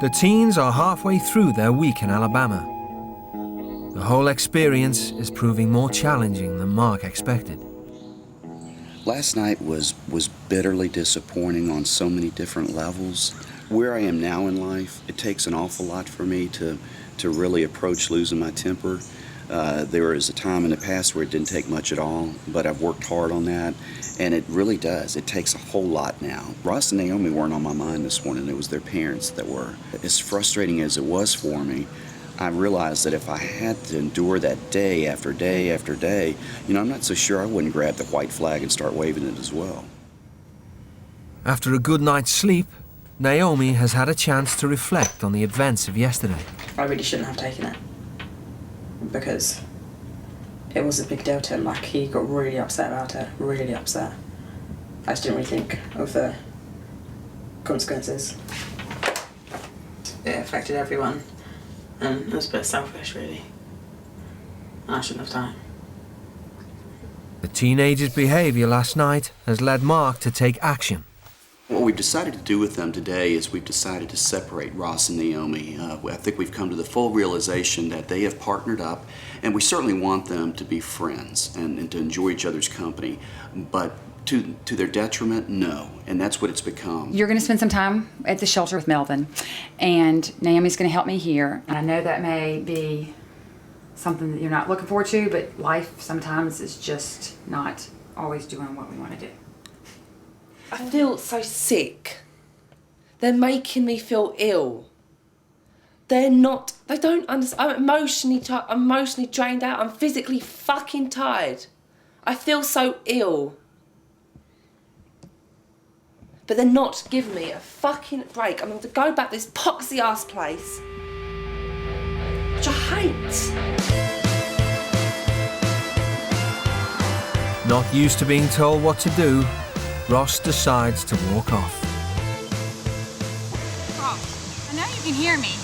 The teens are halfway through their week in Alabama. The whole experience is proving more challenging than Mark expected. Last night was bitterly disappointing on so many different levels. Where I am now in life, it takes an awful lot for me to really approach losing my temper. There was a time in the past where it didn't take much at all, but I've worked hard on that, and it really does. It takes a whole lot now. Ross and Naomi weren't on my mind this morning. It was their parents that were. As frustrating as it was for me, I realized that if I had to endure that day after day after day, I'm not so sure I wouldn't grab the white flag and start waving it as well. After a good night's sleep, Naomi has had a chance to reflect on the events of yesterday. I really shouldn't have taken it, because it was a big deal to him. Like, he got really upset about it, really upset. I just didn't really think of the consequences. It affected everyone, and it was a bit selfish, really. I shouldn't have done it. The teenager's behaviour last night has led Mark to take action. What we've decided to do with them today is we've decided to separate Ross and Naomi. I think we've come to the full realization that they have partnered up, and we certainly want them to be friends and to enjoy each other's company. But to their detriment, no. And that's what it's become. You're going to spend some time at the shelter with Melvin, and Naomi's going to help me here. And I know that may be something that you're not looking forward to, but life sometimes is just not always doing what we want to do. I feel so sick. They're making me feel ill. They don't understand. I'm emotionally drained out. I'm physically fucking tired. I feel so ill. But they're not giving me a fucking break. I'm going to go back to this poxy ass place, which I hate. Not used to being told what to do, Ross decides to walk off. Ross, I know you can hear me.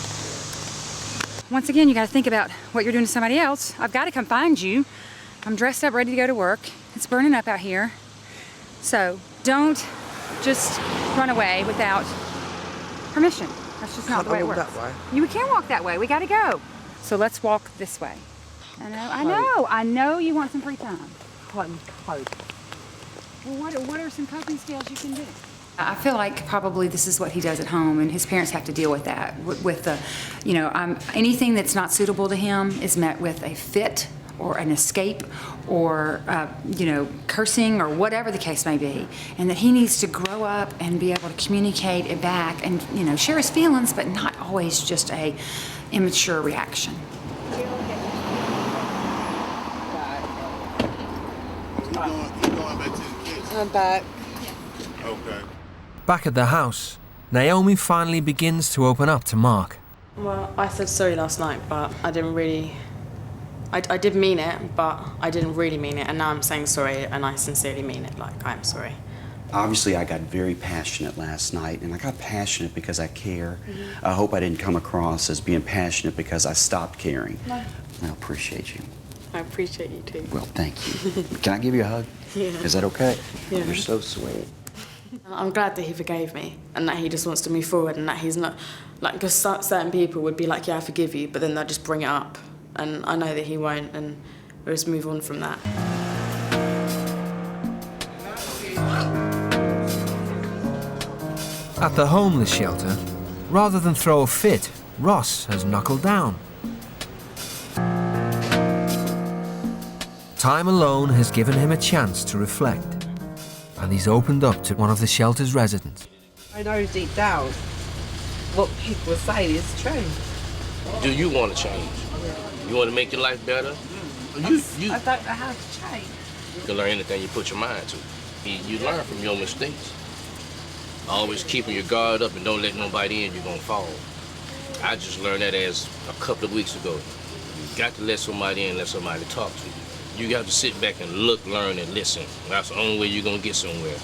Once again, you got to think about what you're doing to somebody else. I've got to come find you. I'm dressed up, ready to go to work. It's burning up out here. So don't just run away without permission. That's just not the way it works. That way. You can't walk that way. We got to go. So let's walk this way. I know you want some free time. Well, what are some coping skills you can do? I feel like probably this is what he does at home, and his parents have to deal with that. With the, anything that's not suitable to him is met with a fit or an escape or, cursing or whatever the case may be. And that he needs to grow up and be able to communicate it back and, share his feelings, but not always just a immature reaction. I'm back. Okay. Back at the house, Naomi finally begins to open up to Mark. Well, I said sorry last night, but I didn't really... I did mean it, but I didn't really mean it, and now I'm saying sorry, and I sincerely mean it, like, I'm sorry. Obviously, I got very passionate last night, and I got passionate because I care. Mm-hmm. I hope I didn't come across as being passionate because I stopped caring. No. I appreciate you. I appreciate you, too. Well, thank you. Can I give you a hug? Yeah. Is that okay? Yeah. You're so sweet. I'm glad that he forgave me, and that he just wants to move forward, and that he's not... Like, because certain people would be like, yeah, I forgive you, but then they'll just bring it up. And I know that he won't, and we'll just move on from that. At the homeless shelter, rather than throw a fit, Ross has knuckled down. Time alone has given him a chance to reflect, and he's opened up to one of the shelter's residents. I know deep down what people are saying is true. Do you want to change? You want to make your life better? I don't know how to change. You can learn anything you put your mind to. You learn from your mistakes. Always keeping your guard up and don't let nobody in, you're going to fall. I just learned that as a couple of weeks ago. You got to let somebody in, let somebody talk to you. You got to sit back and look, learn, and listen. That's the only way you're going to get somewhere.